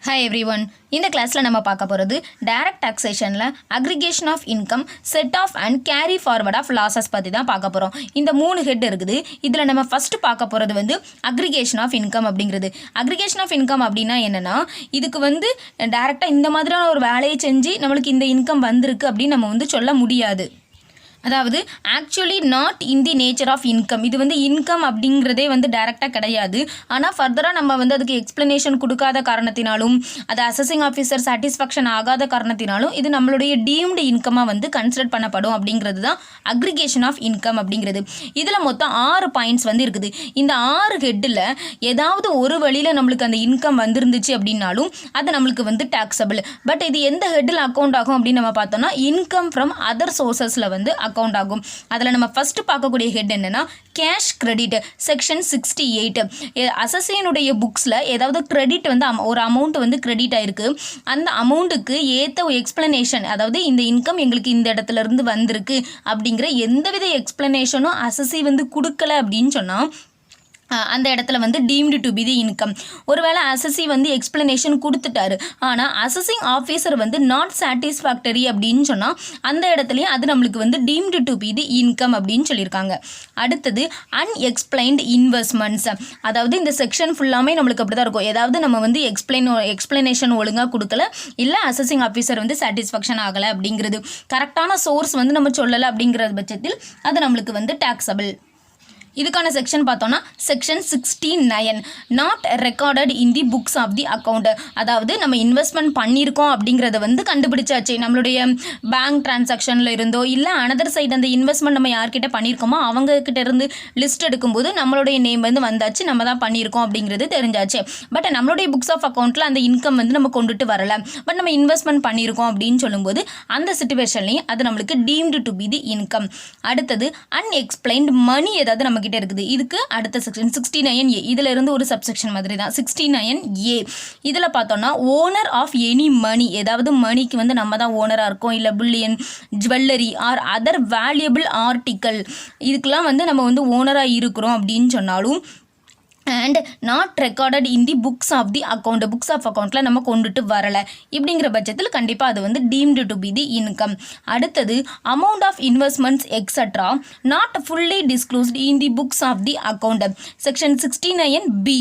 Hi everyone. இந்த கிளாஸ்ல நம்ம பார்க்க போறது டைரக்ட் டாக்ஸேஷன்ல aggregation of income, set off and carry forward of losses பத்தி தான் பார்க்க போறோம். இந்த மூணு ஹெட் இருக்குது. இதுல நம்ம ஃபர்ஸ்ட் பார்க்க போறது வந்து அக்ரிகேஷன் ஆஃப் இன்கம் அப்படிங்கிறது. அக்ரிகேஷன் ஆஃப் இன்கம் அப்படின்னா என்னன்னா, இதுக்கு வந்து டைரக்டா இந்த மாதிரியான ஒரு வேலையை செஞ்சு நம்மளுக்கு இந்த இன்கம் வந்திருக்கு அப்படின்னு நம்ம வந்து சொல்ல முடியாது. அதாவது actually not in the nature of income. இது வந்து இன்கம் அப்படிங்கிறதே வந்து டைரெக்டாக கிடையாது. ஆனால் ஃபர்தராக நம்ம வந்து அதுக்கு எக்ஸ்ப்ளனேஷன் கொடுக்காத காரணத்தினாலும் அது அசஸிங் ஆஃபீஸர் சாட்டிஸ்ஃபேக்ஷன் ஆகாத காரணத்தினாலும் இது நம்மளுடைய டீம்டு இன்கமாக வந்து கன்சிடர் பண்ணப்படும் அப்படிங்கிறது தான் அக்ரிகேஷன் ஆஃப் இன்கம் அப்படிங்கிறது. இதில் மொத்தம் 6 பாயிண்ட்ஸ் வந்து இருக்குது. இந்த 6 ஹெட்டில் ஏதாவது ஒரு வழியில் நம்மளுக்கு அந்த இன்கம் வந்துருந்துச்சு அப்படின்னாலும் அது நம்மளுக்கு வந்து டாக்ஸபிள். பட் இது எந்த ஹெட்டில் அக்கௌண்ட் ஆகும் அப்படின்னு நம்ம பார்த்தோம்னா இன்கம் ஃப்ரம் அதர் சோர்சஸில் வந்து அக்கௌண்ட் ஆகும். அதில் நம்ம ஃபர்ஸ்ட் பார்க்கக்கூடிய ஹெட் என்னன்னா கேஷ் கிரெடிட் செக்ஷன் 68. அசஸினுடைய புக்ஸில் ஏதாவது கிரெடிட் வந்து ஒரு அமௌண்ட் வந்து கிரெடிட் ஆயிருக்கு, அந்த அமௌண்ட்டுக்கு ஏற்ற எக்ஸ்பிளனேஷன், அதாவது இந்த இன்கம் எங்களுக்கு இந்த இடத்துல இருந்து வந்திருக்கு அப்படிங்கிற எந்தவித எக்ஸ்பிளனேஷனும் அசஸி வந்து கொடுக்கல அப்படின்னு சொன்னால் அந்த இடத்துல வந்து deemed to be the income. ஒருவேளை அசஸி வந்து எக்ஸ்பிளனேஷன் கொடுத்துட்டாரு, ஆனால் அசஸிங் ஆஃபீஸர் வந்து நாட் சாட்டிஸ்ஃபேக்டரி அப்படின்னு சொன்னால் அந்த இடத்துலையும் அது நம்மளுக்கு வந்து deemed to be the income அப்படின்னு சொல்லியிருக்காங்க. அடுத்தது அன்எக்ஸ்பிளைன்டு இன்வெஸ்ட்மெண்ட்ஸ். அதாவது இந்த செக்ஷன் ஃபுல்லாமே நம்மளுக்கு அப்படி தான் இருக்கும். ஏதாவது நம்ம வந்து எக்ஸ்பிளனேஷன் ஒழுங்காக கொடுக்கல, இல்லை அசஸிங் ஆஃபீஸர் வந்து சாட்டிஸ்ஃபேக்ஷன் ஆகலை அப்படிங்கிறது, கரெக்டான சோர்ஸ் வந்து நம்ம சொல்லலை அப்படிங்கிற பட்சத்தில் அது நம்மளுக்கு வந்து டாக்ஸபிள். இதுக்கான செக்ஷன் பார்த்தோன்னா section 69 not recorded in the books of the account. அதாவது நம்ம இன்வெஸ்ட்மெண்ட் பண்ணியிருக்கோம் அப்படிங்கிறத வந்து கண்டுபிடிச்சாச்சு. நம்மளுடைய பேங்க் டிரான்சாக்ஷனில் இருந்தோ இல்லை அனதர் சைடு அந்த இன்வெஸ்ட்மெண்ட் நம்ம யார்கிட்ட பண்ணியிருக்கோமோ அவங்கக்கிட்ட இருந்து லிஸ்ட் எடுக்கும்போது நம்மளுடைய நேம் வந்து வந்தாச்சு, நம்ம தான் பண்ணியிருக்கோம் அப்படிங்கிறது தெரிஞ்சாச்சு. பட் நம்மளுடைய புக்ஸ் ஆஃப் அக்கௌண்ட்டில் அந்த இன்கம் வந்து நம்ம கொண்டுட்டு வரலை, பட் நம்ம இன்வெஸ்ட்மெண்ட் பண்ணியிருக்கோம் அப்படின்னு சொல்லும்போது அந்த சிச்சுவேஷன்லையும் அது நம்மளுக்கு deemed to be the income. அடுத்தது அன்எக்ஸ்பிளைன்டு மணி ஏதாவது நம்ம கிட்ட இருக்குது. இதுக்கு அடுத்த செக்ஷன் 69A. இதுல இருந்து ஒரு சப்செக்ஷன் மாதிரி தான் 69A. இதுல பார்த்தோம்னா ஓனர் ஆஃப் எனி மணி, ஏதாவது மணிக்கு வந்து நம்ம தான் ஓனரா இருக்கோம், இல்ல bullion, jewellery or other valuable article, இதுக்கெல்லாம் வந்து நம்ம வந்து ஓனரா இருக்கிறோம் அப்படின்னு சொன்னாலும் and not recorded in the books of the account, books of அக்கௌண்ட்டில் நம்ம கொண்டுட்டு வரலை இப்படிங்கிற பட்சத்தில் கண்டிப்பாக அது வந்து deemed to be the income. அடுத்தது amount of investments extra not fully disclosed in the books of the account section 69B.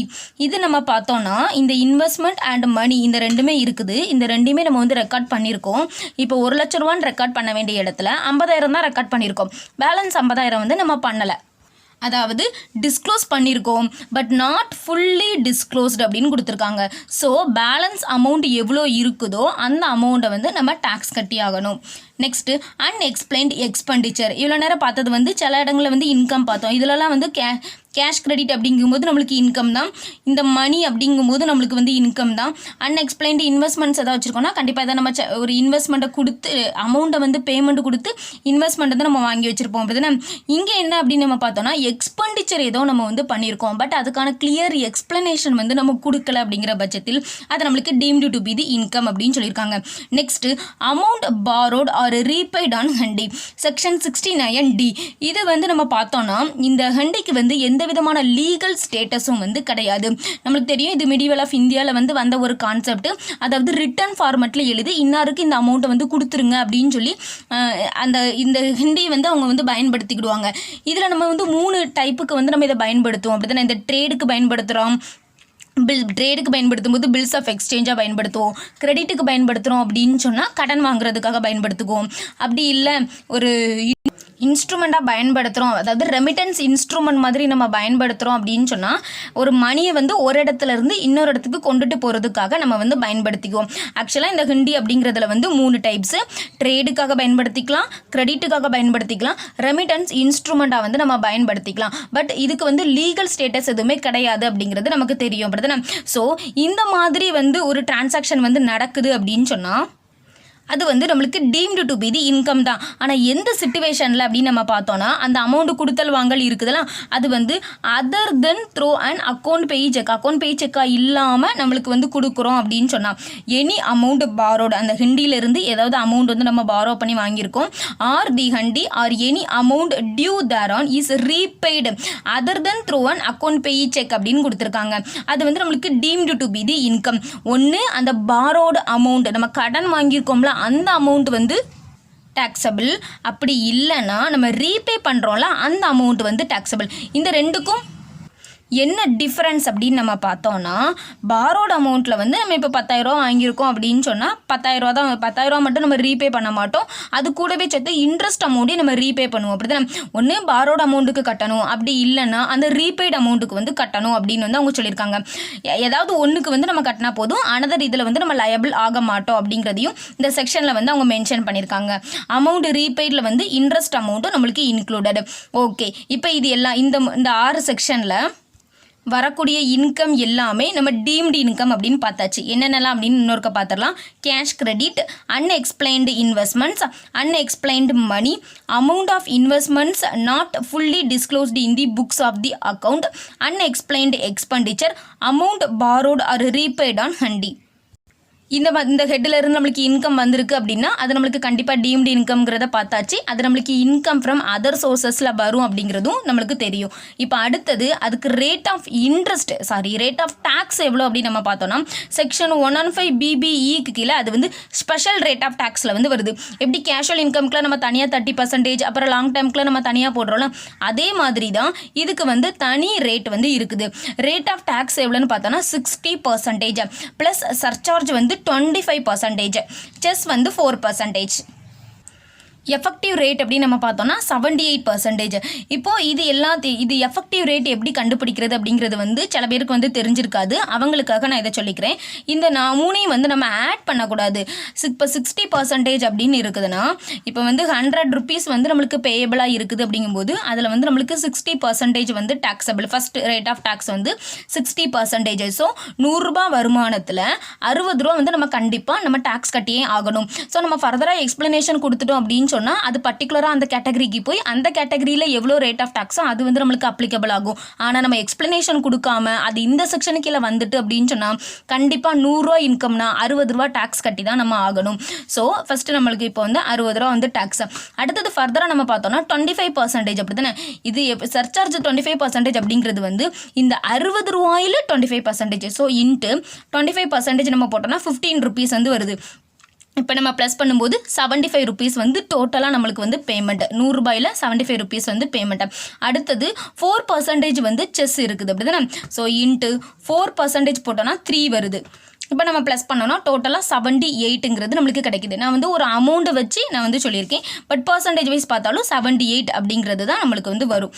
இது நம்ம பார்த்தோம்னா இந்த இன்வெஸ்ட்மெண்ட் அண்ட் மணி இந்த ரெண்டுமே இருக்குது. இந்த ரெண்டுமே நம்ம வந்து ரெக்கார்ட் பண்ணியிருக்கோம். இப்போ 1 லட்ச ரூபான்னு ரெக்கார்ட் பண்ண வேண்டிய இடத்துல 50,000 தான் ரெக்கார்ட் பண்ணியிருக்கோம். பேலன்ஸ் 50,000 வந்து நம்ம பண்ணலை, அதாவது டிஸ்க்ளோஸ் பண்ணியிருக்கோம் பட் நாட் ஃபுல்லி டிஸ்க்ளோஸ்டு அப்படின்னு கொடுத்துருக்காங்க. ஸோ பேலன்ஸ் அமௌண்ட் எவ்வளோ இருக்குதோ அந்த அமௌண்ட்டை வந்து நம்ம டேக்ஸ் கட்டி ஆகணும். Next unexplained expenditure. இவ்வளோ நேரம் பார்த்தது வந்து சில இடங்களில் வந்து இன்கம் பார்த்தோம். இதிலலாம் வந்து கேஷ் கிரெடிட் அப்படிங்கும்போது நம்மளுக்கு இன்கம் தான், இந்த மணி அப்படிங்கும்போது நம்மளுக்கு வந்து இன்கம் தான். அன்எக்ஸ்பிளைன்டு இன்வெஸ்ட்மெண்ட்ஸ் எதாவது வச்சுருக்கோம்னா கண்டிப்பாக இதை நம்ம ஒரு இன்வெஸ்ட்மெண்ட்டை கொடுத்து அமௌண்ட்டை வந்து பேமெண்ட் கொடுத்து இன்வெஸ்ட்மெண்ட்டை தான் நம்ம வாங்கி வச்சுருப்போம். அப்படின்னா இங்கே என்ன அப்படின்னு நம்ம பார்த்தோம்னா எக்ஸ்பெண்டிச்சர் ஏதோ நம்ம வந்து பண்ணியிருக்கோம், பட் அதுக்கான கிளியர் எக்ஸ்பிளனேஷன் வந்து நம்ம கொடுக்கல அப்படிங்கிற பட்சத்தில் அது நம்மளுக்கு deemed to be the income அப்படின்னு சொல்லியிருக்காங்க. Next amount borrowed or repaid on hundi section 69D. இது வந்து நம்ம பார்த்தோம்னா இந்த ஹண்டிக்கு வந்து எந்த விதமான லீகல் ஸ்டேட்டஸும் வந்து கிடையாது. நம்மளுக்கு தெரியும் இது மிடிவல் ஆஃப் இந்தியாவில் வந்து வந்த ஒரு கான்செப்ட். அதாவது ரிட்டன் ஃபார்மெட்டில் எழுதி இன்னாருக்கு இந்த அமௌண்ட்டை வந்து கொடுத்துருங்க அப்படின்னு சொல்லி இந்த ஹிந்தி வந்து அவங்க வந்து பயன்படுத்திக்கிடுவாங்க. இதில் நம்ம வந்து 3 டைப்புக்கு வந்து நம்ம இதை பயன்படுத்துவோம். அப்படி தானே இந்த ட்ரேடுக்கு பயன்படுத்துகிறோம், ட்ரேடுக்கு பயன்படுத்தும் போது பில்ஸ் ஆஃப் எக்ஸ்சேஞ்சாக பயன்படுத்துவோம், கிரெடிட்டுக்கு பயன்படுத்துகிறோம் அப்படின்னு சொன்னால் கடன் வாங்குறதுக்காக பயன்படுத்துவோம். அப்படி இல்லை ஒரு இன்ஸ்ட்ருமெண்ட்டாக பயன்படுத்துகிறோம், அதாவது ரெமிட்டன்ஸ் இன்ஸ்ட்ருமெண்ட் மாதிரி நம்ம பயன்படுத்துகிறோம் அப்படின்னு சொன்னால் ஒரு மணியை வந்து ஒரு இடத்துல இருந்து இன்னொரு இடத்துக்கு கொண்டுட்டு போகிறதுக்காக நம்ம வந்து பயன்படுத்திக்குவோம். ஆக்சுவலாக இந்த ஹிண்டி அப்படிங்கிறதுல வந்து 3 டைப்ஸு, ட்ரேடுக்காக பயன்படுத்திக்கலாம், கிரெடிட்டுக்காக பயன்படுத்திக்கலாம், ரெமிட்டன்ஸ் இன்ஸ்ட்ருமெண்ட்டாக வந்து நம்ம பயன்படுத்திக்கலாம். பட் இதுக்கு வந்து லீகல் ஸ்டேட்டஸ் எதுவுமே கிடையாது அப்படிங்கிறது நமக்கு தெரியும். ஸோ இந்த மாதிரி வந்து ஒரு டிரான்சாக்ஷன் வந்து நடக்குது அப்படின்னு சொன்னால் அது வந்து நம்மளுக்கு deemed to be the income தான். ஆனால் எந்த சிச்சுவேஷனில் அப்படின்னு நம்ம பார்த்தோன்னா அந்த அமௌண்ட் கொடுத்தல் வாங்கல் இருக்குதுல்ல, அது வந்து other than through and account payee செக்காக இல்லாமல் நம்மளுக்கு வந்து கொடுக்குறோம் அப்படின்னு சொன்னால் எனி அமௌண்ட் பாரோடு, அந்த ஹிண்டியிலேருந்து ஏதாவது அமௌண்ட் வந்து நம்ம பாரோ பண்ணி வாங்கியிருக்கோம், or the hundi or any amount due thereon is repaid other than through and account payee cheque அப்படின்னு கொடுத்துருக்காங்க. அது வந்து நம்மளுக்கு deemed to be the income. ஒன்று அந்த பாரோடு அமௌண்ட், நம்ம கடன் வாங்கியிருக்கோம்ல அந்த அமௌண்ட் வந்து டாக்ஸபிள், அப்படி இல்லைன்னா நம்ம ரீபே பண்ணுறோம்ல அந்த அமௌண்ட் வந்து டாக்ஸபிள். இந்த ரெண்டுக்கும் என்ன டிஃப்ரென்ஸ் அப்படின்னு நம்ம பார்த்தோன்னா, பாரோட அமௌண்ட்டில் வந்து நம்ம இப்போ 10,000 வாங்கியிருக்கோம் அப்படின்னு சொன்னால் 10,000 தான், 10,000 மட்டும் நம்ம ரீபே பண்ண மாட்டோம், அது கூடவே சேர்த்து இன்ட்ரெஸ்ட் அமௌண்ட்டையும் நம்ம ரீபே பண்ணுவோம். அப்படி தான் ஒன்று பாரோட அமௌண்ட்டுக்கு கட்டணும், அப்படி இல்லைன்னா அந்த ரீபெய்டு அமௌண்ட்டுக்கு வந்து கட்டணும் அப்படின்னு வந்து அவங்க சொல்லியிருக்காங்க. ஏதாவது ஒன்றுக்கு வந்து நம்ம கட்டினா போதும், அனதர் இதில் வந்து நம்ம லயபிள் ஆக மாட்டோம் அப்படிங்கிறதையும் இந்த செக்ஷனில் வந்து அவங்க மென்ஷன் பண்ணியிருக்காங்க. அமௌண்ட் ரீபெய்டில் வந்து இன்ட்ரெஸ்ட் அமௌண்ட்டும் நம்மளுக்கு இன்க்ளூடட். ஓகே, இப்போ இது எல்லாம் இந்த 6 செக்ஷனில் வரக்கூடிய இன்கம் எல்லாமே நம்ம டீம்டு இன்கம் அப்படின்னு பார்த்தாச்சு. என்னென்னலாம் அப்படின்னு இன்னொருக்க பார்த்துடலாம். Cash credit, unexplained investments, unexplained money, amount of investments not fully disclosed in the books of the account, unexplained expenditure, amount borrowed or repaid on hundi. இந்த ஹெட்டில் இருந்து நம்மளுக்கு இன்கம் வந்திருக்கு அப்படின்னா அது நம்மளுக்கு கண்டிப்பாக டீம்டு இன்கம்ங்கிறத பார்த்தாச்சு. அது நம்மளுக்கு இன்கம் ஃப்ரம் அதர் சோர்சஸில் வரும் அப்படிங்கிறதும் நம்மளுக்கு தெரியும். இப்போ அடுத்தது அதுக்கு ரேட் ஆஃப் டேக்ஸ் எவ்வளோ அப்படின்னு நம்ம பார்த்தோன்னா செக்ஷன் 115 BBEக்கு கீழே அது வந்து ஸ்பெஷல் ரேட் ஆஃப் டேக்ஸில் வந்து வருது. எப்படி கேஷுவல் இன்கம்க்குலாம் நம்ம தனியாக 30%, அப்புறம் லாங் டைம்க்குலாம் நம்ம தனியாக போடுறோம்ல, அதே மாதிரி தான் இதுக்கு வந்து தனி ரேட் வந்து இருக்குது. ரேட் ஆஃப் டேக்ஸ் எவ்வளோன்னு பார்த்தோன்னா 60% ப்ளஸ் சர்சார்ஜ் வந்து 25%, செஸ் வந்து 4%. எஃபெக்டிவ் ரேட் அப்படின்னு நம்ம பார்த்தோம்னா 78%. இப்போது இது எஃபெக்டிவ் ரேட் எப்படி கண்டுபிடிக்கிறது அப்படிங்கிறது வந்து சில பேருக்கு வந்து தெரிஞ்சிருக்காது. அவங்களுக்காக நான் இதை சொல்லிக்கிறேன். இந்த நான் மூணையும் வந்து நம்ம ஆட் பண்ணக்கூடாது. இப்போ 60% அப்படின்னு இருக்குதுன்னா, இப்போ வந்து 100 rupees வந்து நம்மளுக்கு பேயபிளாக இருக்குது அப்படிங்கும்போது அதில் வந்து நம்மளுக்கு 60% வந்து taxable. First rate of tax வந்து 60%. ஸோ 100 ரூபாய் வருமானத்தில் 60 ரூபா வந்து நம்ம கண்டிப்பாக நம்ம டேக்ஸ் கட்டியே ஆகணும். ஸோ நம்ம ஃபர்தராக எக்ஸ்ப்ளனேஷன் கொடுத்துட்டோம் அப்படின்னு சொன்னால் அது பர்டிகுலராக அந்த கேட்டகரிக்கு போய் அந்த கேட்டகரியில் எவ்வளோ ரேட் ஆஃப் டேக்ஸோ அது வந்து நம்மளுக்கு அப்ளிகபிள் ஆகும். ஆனால் நம்ம எக்ஸ்ப்ளனேஷன் கொடுக்காம அது இந்த செக்ஷனுக்கு கீழே வந்துட்டு அப்படின்னு சொன்னால் கண்டிப்பாக 100 ரூபா இன்கம்னா 60 ரூபா டேக்ஸ் கட்டி தான் நம்ம ஆகணும். ஸோ ஃபஸ்ட்டு நம்மளுக்கு இப்போ வந்து 60 ரூபா வந்து டேக்ஸ். அடுத்தது ஃபர்தராக நம்ம பார்த்தோம்னா 25% அப்படி தானே. இது சர்சார்ஜ் 25% அப்படிங்கிறது வந்து இந்த 60 ரூபாயில் 25%. ஸோ இன்ட்டு 25% நம்ம போட்டோம்னா 15 rupees வந்து வருது. இப்போ நம்ம ப்ளஸ் பண்ணும்போது 75 rupees வந்து டோட்டலாக நம்மளுக்கு வந்து பேமெண்ட். 100 ரூபாயில் 75 rupees வந்து பேமெண்ட். அடுத்தது 4% வந்து செஸ் இருக்குது அப்படி தானே. ஸோ இன்ட்டு 4% போட்டோன்னா 3 வருது. இப்போ நம்ம ப்ளஸ் பண்ணோன்னா டோட்டலாக 78ங்கிறது நம்மளுக்கு கிடைக்குது. நான் வந்து ஒரு அமௌண்ட்டை வச்சு நான் வந்து சொல்லியிருக்கேன், பட் பர்சன்டேஜ் வைஸ் பார்த்தாலும் 78 அப்படிங்கிறது தான் நம்மளுக்கு வந்து வரும்.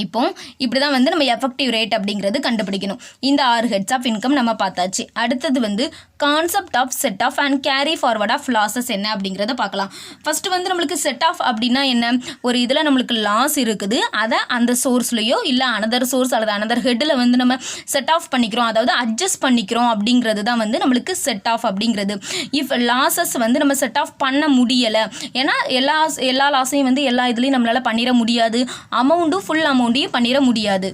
இப்போ இப்படி தான் வந்து நம்ம எஃபெக்டிவ் ரேட் அப்படிங்கிறது கண்டுபிடிக்கணும். இந்த 6 ஹெட்ஸ் ஆஃப் இன்கம் நம்ம பார்த்தாச்சு. அடுத்தது வந்து concept of set off and carry forward of losses என்ன அப்படிங்கிறத பார்க்கலாம். ஃபஸ்ட்டு வந்து நம்மளுக்கு செட் ஆஃப் அப்படின்னா என்ன, ஒரு இதில் நம்மளுக்கு லாஸ் இருக்குது, அதை அந்த சோர்ஸ்லையோ இல்லை அனதர் சோர்ஸ் அல்லது அனதர் ஹெட்டில் வந்து நம்ம செட் ஆஃப் பண்ணிக்கிறோம், அதாவது அட்ஜஸ்ட் பண்ணிக்கிறோம் அப்படிங்கிறது தான் வந்து நம்மளுக்கு செட் ஆஃப் அப்படிங்கிறது. இஃப் லாஸஸ் வந்து நம்ம செட் ஆஃப் பண்ண முடியலை, ஏன்னா எல்லா லாஸையும் வந்து எல்லா இதுலேயும் நம்மளால் பண்ணிட முடியாது, அமௌண்ட்டும் ஃபுல் அமௌண்ட்டையும் பண்ணிட முடியாது.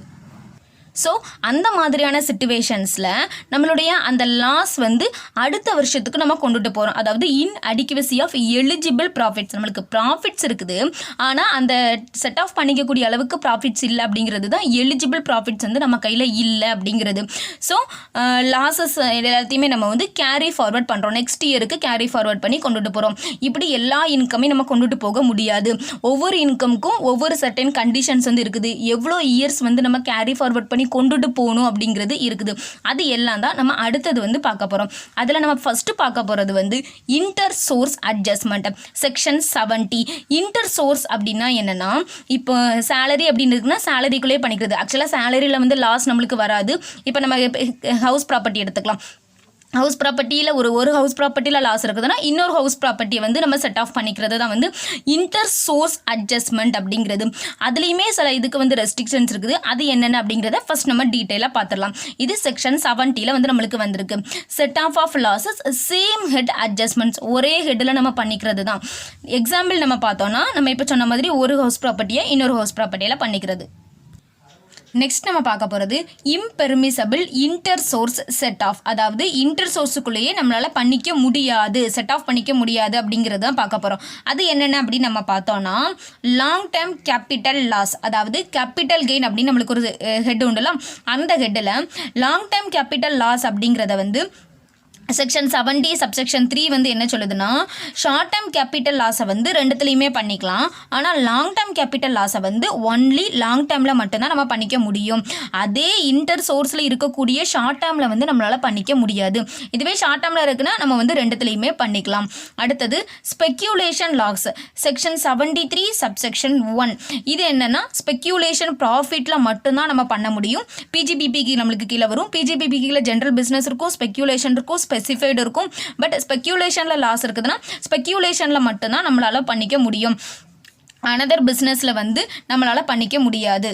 ஸோ அந்த மாதிரியான சிச்சுவேஷன்ஸில் நம்மளுடைய அந்த லாஸ் வந்து அடுத்த வருஷத்துக்கு நம்ம கொண்டுட்டு போகிறோம். அதாவது இன்அடிக்குவசி ஆஃப் எலிஜிபிள் ப்ராஃபிட்ஸ். நம்மளுக்கு ப்ராஃபிட்ஸ் இருக்குது, ஆனால் அந்த செட் ஆஃப் பண்ணிக்கக்கூடிய அளவுக்கு ப்ராஃபிட்ஸ் இல்லை அப்படிங்கிறது தான் எலிஜிபிள் ப்ராஃபிட்ஸ் வந்து நம்ம கையில் இல்லை அப்படிங்கிறது. ஸோ லாஸஸ் எல்லாத்தையுமே நம்ம வந்து கேரி ஃபார்வர்ட் பண்ணுறோம், நெக்ஸ்ட் இயருக்கு கேரி ஃபார்வர்ட் பண்ணி கொண்டுட்டு போகிறோம். இப்படி எல்லா இன்கமையும் நம்ம கொண்டுட்டு போக முடியாது. ஒவ்வொரு இன்கமுக்கும் ஒவ்வொரு சர்டன் கண்டிஷன்ஸ் வந்து இருக்குது. எவ்வளோ இயர்ஸ் வந்து நம்ம கேரி ஃபார்வர்ட் பண்ணி கொண்டுட்டு போகணும் அப்படிங்கிறது இருக்குது. அது எல்லாம் தான் நம்ம அடுத்தது வந்து பார்க்க போகிறோம். அதில் நம்ம ஃபஸ்ட்டு பார்க்க போகிறது வந்து inter source adjustment, section 70. Inter source அப்படின்னா என்னென்னா, இப்போ சேலரி அப்படின்னு இருக்குன்னா சேலரிக்குள்ளே பண்ணிக்கிறது. ஆக்சுவலாக சேலரியில் வந்து லாஸ் நம்மளுக்கு வராது. இப்போ நம்ம ஹவுஸ் ப்ராப்பர்ட்டி எடுத்துக்கலாம். ஹவுஸ் ப்ராப்பர்ட்டியில் ஒரு ஹவுஸ் ப்ராப்பர்ட்டியில் லாஸ் இருக்குதுன்னா இன்னொரு ஹவுஸ் ப்ராப்பர்ட்டியை வந்து நம்ம செட் ஆஃப் பண்ணிக்கிறது தான் வந்து இன்டர் சோர்ஸ் அட்ஜஸ்ட்மெண்ட் அப்படிங்கிறது. அதுலேயுமே சில இதுக்கு வந்து ரெஸ்ட்ரிக்ஷன்ஸ் இருக்குது. அது என்னென்ன அப்படிங்கிறத ஃபர்ஸ்ட் நம்ம டீட்டெயிலாக பார்த்துடலாம். இது செக்ஷன் 70 வந்து நம்மளுக்கு வந்திருக்கு. Set off losses same head adjustments, ஒரே ஹெட்டில் நம்ம பண்ணிக்கிறது தான். எக்ஸாம்பிள் நம்ம பார்த்தோன்னா நம்ம இப்போ சொன்ன மாதிரி ஒரு ஹவுஸ் ப்ராப்பர்ட்டியை இன்னொரு ஹவுஸ் ப்ராப்பர்ட்டியில் பண்ணிக்கிறது. நெக்ஸ்ட் நம்ம பார்க்க போகிறது இம்பெர்மிசபிள் இன்டர் சோர்ஸ் செட் ஆஃப், அதாவது இன்டர் சோர்ஸுக்குள்ளேயே நம்மளால் பண்ணிக்க முடியாது, செட் ஆஃப் பண்ணிக்க முடியாது அப்படிங்கிறது தான் பார்க்க போகிறோம். அது என்னென்ன அப்படின்னு நம்ம பார்த்தோன்னா லாங் டேர்ம் கேபிட்டல் லாஸ், அதாவது கேபிட்டல் கெயின் அப்படின்னு நம்மளுக்கு ஒரு ஹெட் உண்டுலாம். அந்த ஹெட்டில் லாங் டேர்ம் கேபிட்டல் லாஸ் அப்படிங்கிறத வந்து செக்ஷன் 70 சப்செக்ஷன் 3 வந்து என்ன சொல்லுதுன்னா ஷார்ட் டேர்ம் கேபிட்டல் லாஸை வந்து ரெண்டுத்துலேயுமே பண்ணிக்கலாம். ஆனால் லாங் டேர்ம் கேபிட்டல் லாஸை வந்து ஒன்லி லாங் டேர்மில் மட்டும்தான் நம்ம பண்ணிக்க முடியும். அதே இன்டர் சோர்ஸில் இருக்கக்கூடிய ஷார்ட் டேர்மில் வந்து நம்மளால் பண்ணிக்க முடியாது. இதுவே ஷார்ட் டேர்மில் இருக்குன்னா நம்ம வந்து ரெண்டுத்துலேயுமே பண்ணிக்கலாம். அடுத்தது ஸ்பெக்யூலேஷன் லாஸ், செக்ஷன் 73 சப்செக்ஷன் 1. இது என்னென்னா ஸ்பெக்யூலேஷன் ப்ராஃபிட்டில் மட்டும்தான் நம்ம பண்ண முடியும். பிஜிபிபிக்கு நம்மளுக்கு கீழே வரும். பிஜிபிபிக்கில் ஜென்ரல் பிஸ்னஸ் இருக்கும், ஸ்பெக்யூலேஷன் இருக்கும், ஸ்பெசிஃபைடு இருக்கும். பட் ஸ்பெக்யூலேஷனில் லாஸ் இருக்குதுன்னா ஸ்பெக்யூலேஷனில் மட்டும்தான் நம்மளால் பண்ணிக்க முடியும். அனதர் பிஸ்னஸில் வந்து நம்மளால் பண்ணிக்க முடியாது.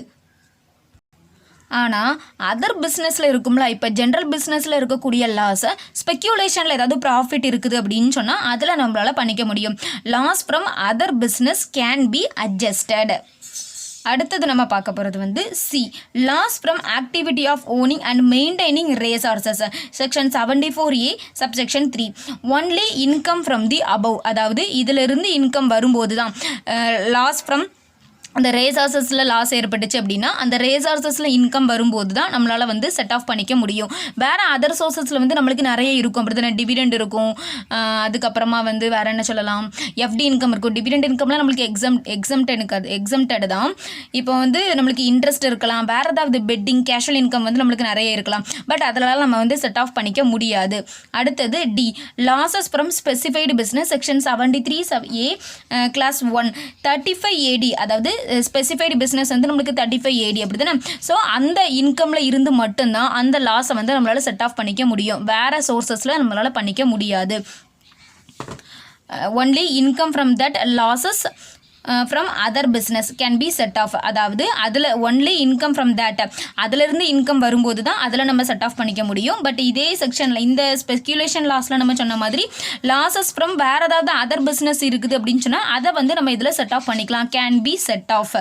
ஆனால் அதர் பிஸ்னஸில் இருக்கும்ல, இப்போ ஜென்ரல் பிஸ்னஸில் இருக்கக்கூடிய லாஸை ஸ்பெக்யூலேஷனில் ஏதாவது ப்ராஃபிட் இருக்குது அப்படின்னு சொன்னால் அதில் நம்மளால் பண்ணிக்க முடியும். Loss from other business can be adjusted. அடுத்தது நம்ம பார்க்க போகிறது வந்து C loss from activity of owning and maintaining racehorses, section 74A subsection 3. Only income from the above, அதாவது இதிலிருந்து இன்கம் வரும்போது தான் லாஸ் ஃப்ரம் அந்த ரேசார்சஸில் லாஸ் ஏற்பட்டுச்சு அப்படின்னா அந்த ரேசார்சஸில் இன்கம் வரும்போது தான் நம்மளால் வந்து செட் ஆஃப் பண்ணிக்க முடியும். வேறு அதர் சோர்ஸஸில் வந்து நம்மளுக்கு நிறைய இருக்கும். அப்படி தானே டிவிடெண்ட் இருக்கும். அதுக்கப்புறமா வந்து வேறு என்ன சொல்லலாம், எஃப்டி இன்கம் இருக்கும். டிவிடெண்ட் இன்கம்லாம் நம்மளுக்கு எக்ஸம்டட் தான். இப்போ வந்து நம்மளுக்கு இன்ட்ரெஸ்ட் இருக்கலாம், வேறு ஏதாவது பெட்டிங் கேஷுவல் இன்கம் வந்து நம்மளுக்கு நிறைய இருக்கலாம். பட் அதனால் நம்ம வந்து செட் ஆஃப் பண்ணிக்க முடியாது. அடுத்தது D losses from specified business, section 73A clause 1 35AD, அதாவது ஸ்பெசிஃபைடு பிஸ்னஸ் வந்து நம்மளுக்கு 35AD அப்படி தானே. ஸோ அந்த இன்கமில் இருந்து மட்டும்தான் அந்த லாஸை வந்து நம்மளால் செட் ஆஃப் பண்ணிக்க முடியும். வேறு சோர்ஸஸில் நம்மளால் பண்ணிக்க முடியாது. Only income from that losses from other business can be set off, அதாவது அதில் ஒன்லி இன்கம் ஃப்ரம் தேட், அதிலிருந்து இன்கம் வரும்போது தான் அதில் நம்ம செட் ஆஃப் பண்ணிக்க முடியும். பட் இதே செக்ஷனில் இந்த ஸ்பெக்யூலேஷன் லாஸில் நம்ம சொன்ன மாதிரி லாஸஸ் ஃப்ரம் வேறு ஏதாவது அதர் பிஸ்னஸ் இருக்குது அப்படின்னு சொன்னால் அதை வந்து நம்ம இதில் செட் ஆஃப் பண்ணிக்கலாம், கேன் பி செட் ஆஃப்.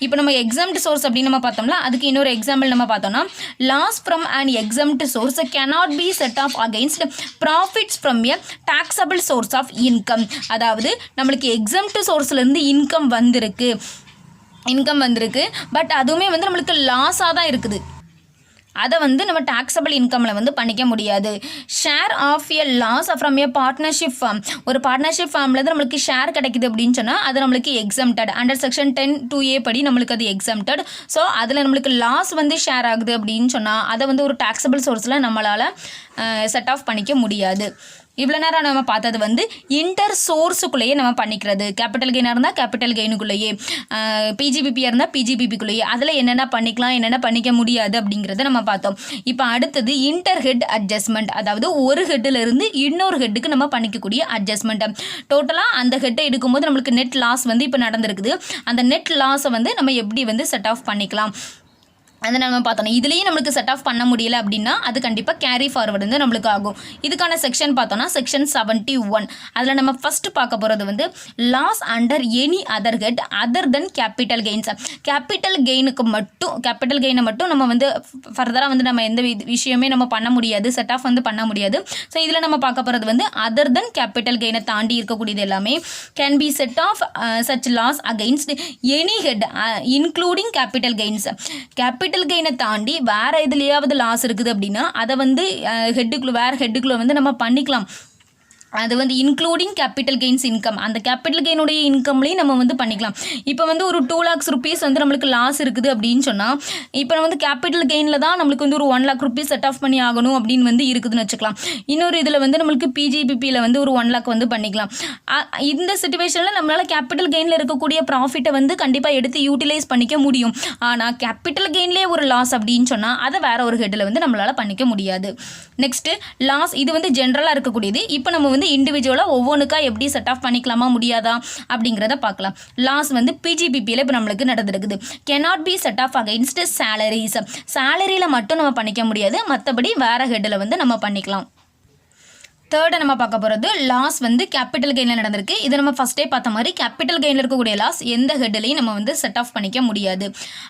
இப்போ நம்ம எக்ஸம்ட் சோர்ஸ் அப்படின்னு நம்ம பார்த்தோம்னா அதுக்கு இன்னொரு எக்ஸாம்பிள் நம்ம பார்த்தோம்னா loss from and exempt source cannot be set off against profits from a taxable source of income, அதாவது நம்மளுக்கு எக்ஸம்ட் சோர்ஸ்லேருந்து இன்கம் வந்திருக்கு பட் அதுவுமே வந்து நம்மளுக்கு லாஸாக தான் இருக்குது. அதை வந்து நம்ம டாக்ஸபிள் இன்கமில் வந்து பண்ணிக்க முடியாது. Share of a loss from a partnership firm, ஒரு பார்ட்னர்ஷிப் ஃபார்ம்லேருந்து நம்மளுக்கு ஷேர் கிடைக்குது அப்படின்னு சொன்னால் அது நம்மளுக்கு எக்ஸம்டட். அண்டர் செக்ஷன் 10(2)A படி நம்மளுக்கு அது எக்ஸம்டட். ஸோ அதில் நம்மளுக்கு லாஸ் வந்து ஷேர் ஆகுது அப்படின்னு சொன்னால் அதை வந்து ஒரு டாக்ஸபிள் சோர்ஸில் நம்மளால் செட் ஆஃப் பண்ணிக்க முடியாது. இவ்வளோ நேரம் நம்ம பார்த்தது வந்து இன்டர் சோர்ஸுக்குள்ளேயே நம்ம பண்ணிக்கிறது. கேபிட்டல் கெயினாக இருந்தால் கேபிட்டல் கெயினுக்குள்ளேயே, பிஜிபிபியாக இருந்தால் பிஜிபிபிக்குள்ளேயே, அதில் என்னென்ன பண்ணிக்கலாம் என்னென்ன பண்ணிக்க முடியாது அப்படிங்கிறத நம்ம பார்த்தோம். இப்போ அடுத்தது இன்டர் ஹெட் அட்ஜஸ்ட்மெண்ட், அதாவது ஒரு ஹெட்டிலிருந்து இன்னொரு ஹெட்டுக்கு நம்ம பண்ணிக்கக்கூடிய அட்ஜஸ்ட்மெண்ட். டோட்டலாக அந்த ஹெட்டை எடுக்கும்போது நம்மளுக்கு நெட் லாஸ் வந்து இப்போ நடந்திருக்குது. அந்த நெட் லாஸை வந்து நம்ம எப்படி வந்து செட் ஆஃப் பண்ணிக்கலாம் அதை நம்ம பார்த்தோம். இதுலேயும் நம்மளுக்கு செட் ஆஃப் பண்ண முடியல அப்படின்னா அது கண்டிப்பாக கேரி ஃபார்வர்டு வந்து நம்மளுக்கு ஆகும். இதுக்கான செக்ஷன் பார்த்தோன்னா செக்ஷன் 71. அதில் நம்ம ஃபஸ்ட்டு பார்க்க போகிறது வந்து loss under any other head other than capital gains. Capital கெயினை மட்டும் நம்ம வந்து ஃபர்தராக வந்து நம்ம எந்த விஷயமே நம்ம பண்ண முடியாது, செட் ஆஃப் வந்து பண்ண முடியாது. ஸோ இதில் நம்ம பார்க்க போகிறது வந்து அதர் தென் கேபிட்டல் கெயினை தாண்டி இருக்கக்கூடியது எல்லாமே can be set off such loss against any head including capital gains. Capital கெயினை தாண்டி வேறு எதுலையாவது லாஸ் இருக்குது அப்படின்னா அதை வந்து வேறு ஹெட்டுக்குள்ளே வந்து நம்ம பண்ணிக்கலாம். அது வந்து இன்க்ளூடிங் கேபிட்டல் கெயின்ஸ் இன்கம், அந்த கேபிட்டல் கெயினுடைய இன்கம்லேயும் நம்ம வந்து பண்ணிக்கலாம். இப்போ வந்து ஒரு 2 lakhs rupees வந்து நம்மளுக்கு லாஸ் இருக்குது அப்படின்னு சொன்னால், இப்போ வந்து கேபிட்டல் கெயினில் தான் நம்மளுக்கு வந்து ஒரு 1 lakh rupees செட் ஆஃப் பண்ணி ஆகணும் அப்படின்னு வந்து இருக்குதுன்னு வச்சுக்கலாம். இன்னொரு இதில் வந்து நம்மளுக்கு பிஜிபிபியில் வந்து ஒரு 1 lakh வந்து பண்ணிக்கலாம். இந்த சிச்சுவேஷனில் நம்மளால் கேபிட்டல் கெயினில் இருக்கக்கூடிய ப்ராஃபிட்டை வந்து கண்டிப்பாக எடுத்து யூட்டிலைஸ் பண்ணிக்க முடியும். ஆனால் கேபிட்டல் கெயின்லேயே ஒரு லாஸ் அப்படின்னு சொன்னால் அதை வேற ஒரு ஹெட்டில் வந்து நம்மளால் பண்ணிக்க முடியாது. நெக்ஸ்ட்டு லாஸ், இது வந்து ஜென்ரலாக இருக்கக்கூடியது. இப்போ நம்ம வந்து இண்டிவிஜுவலாக ஒவ்வொன்றுக்கா எப்படி செட் ஆஃப் பண்ணிக்கலாமா முடியாதா அப்படிங்கிறத பார்க்கலாம். லாஸ் வந்து பிஜிபிபியில் இப்போ நம்மளுக்கு நடந்திருக்குது. cannot be set off against salaries. சேலரியில் மட்டும் நம்ம பண்ணிக்க முடியாது, மற்றபடி வேறு ஹெட்டில் வந்து நம்ம பண்ணிக்கலாம். தேர்டை நம்ம பார்க்க போகிறது லாஸ் வந்து கேபிட்டல் கெயினில் நடந்திருக்கு. இதை நம்ம ஃபஸ்ட்டே பார்த்த மாதிரி கேபிட்டல் கெயினில் இருக்கக்கூடிய லாஸ் எந்த ஹெட்லையும் நம்ம வந்து செட் ஆஃப் பண்ணிக்க முடியாது.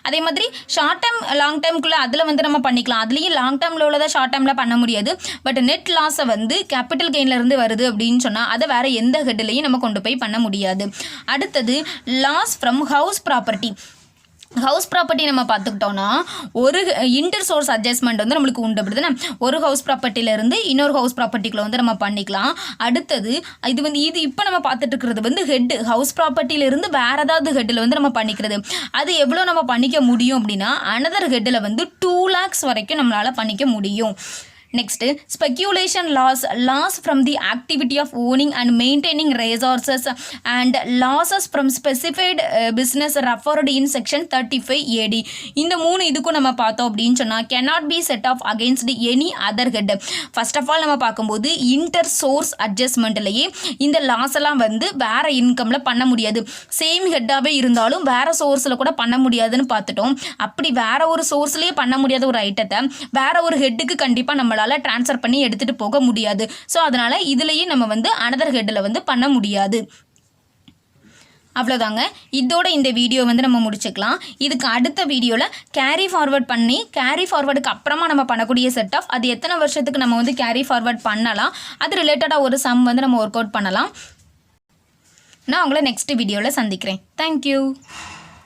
அதே மாதிரி ஷார்ட் டேர்ம் லாங் டேர்முக்குள்ளே அதில் வந்து நம்ம பண்ணிக்கலாம். அதுலேயும் லாங் டேர்மில் உள்ளதை ஷார்ட் டேர்மில் பண்ண முடியாது. பட் நெட் லாஸை வந்து கேபிட்டல் கெயின்லேருந்து வருது அப்படின்னு சொன்னால் அதை வேறு எந்த ஹெட்லையும் நம்ம கொண்டு போய் பண்ண முடியாது. அடுத்தது loss from house property. House property நம்ம பார்த்துக்கிட்டோன்னா ஒரு இன்டர் சோர்ஸ் அட்ஜஸ்ட்மெண்ட் வந்து நம்மளுக்கு உண்டுபடுதுன்னா, ஒரு ஹவுஸ் ப்ராப்பர்ட்டியிலேருந்து இன்னொரு ஹவுஸ் ப்ராப்பர்ட்டிக்குள்ள வந்து நம்ம பண்ணிக்கலாம். அடுத்தது இது இப்போ நம்ம பார்த்துட்டு இருக்கிறது வந்து ஹெட் ஹவுஸ் ப்ராப்பர்ட்டியிலேருந்து வேறு ஏதாவது ஹெட்டில் வந்து நம்ம பண்ணிக்கிறது. அது எவ்வளோ நம்ம பண்ணிக்க முடியும் அப்படின்னா அனதர் ஹெட்டில் வந்து 2 lakhs வரைக்கும் நம்மளால் பண்ணிக்க முடியும். Next speculation loss from the activity of owning and maintaining resources and losses from specified business referred in section 35 AD. இந்த 3 இதுக்கும் நம்ம பார்த்தோம் அப்படின்னு சொன்னால் cannot be set off against any other head. First of all நம்ம பார்க்கும்போது inter source அட்ஜஸ்ட்மெண்ட்லேயே இந்த loss எல்லாம் வந்து வேறு இன்கமில் பண்ண முடியாது. சேம் ஹெட்டாகவே இருந்தாலும் வேறு சோர்ஸில் கூட பண்ண முடியாதுன்னு பார்த்துட்டோம். அப்படி வேறு ஒரு சோர்ஸ்லேயே பண்ண முடியாத ஒரு ஐட்டத்தை வேறு ஒரு ஹெட்டுக்கு கண்டிப்பாக நம்ம ட்ரான்ஸ்ஃபர் பண்ணி எடுத்துட்டு போக முடியாது. ஸோ அதனால இதுலயே நம்ம வந்து அனதர் ஹெட்ல வந்து பண்ண முடியாது. அவ்வளோதாங்க. இதோட இந்த வீடியோ வந்து நம்ம முடிச்சுக்கலாம். இதுக்கு அடுத்த வீடியோவில் கேரி ஃபார்வர்டுக்கு அப்புறமா நம்ம பண்ணக்கூடிய செட் ஆஃப் அது எத்தனை வருஷத்துக்கு நம்ம வந்து கேரி ஃபார்வர்ட் பண்ணலாம், அது ரிலேட்டடாக ஒரு சம் வந்து நம்ம ஒர்க் அவுட் பண்ணலாம். நான் உங்களை நெக்ஸ்ட் வீடியோவில் சந்திக்கிறேன். தேங்க்யூ.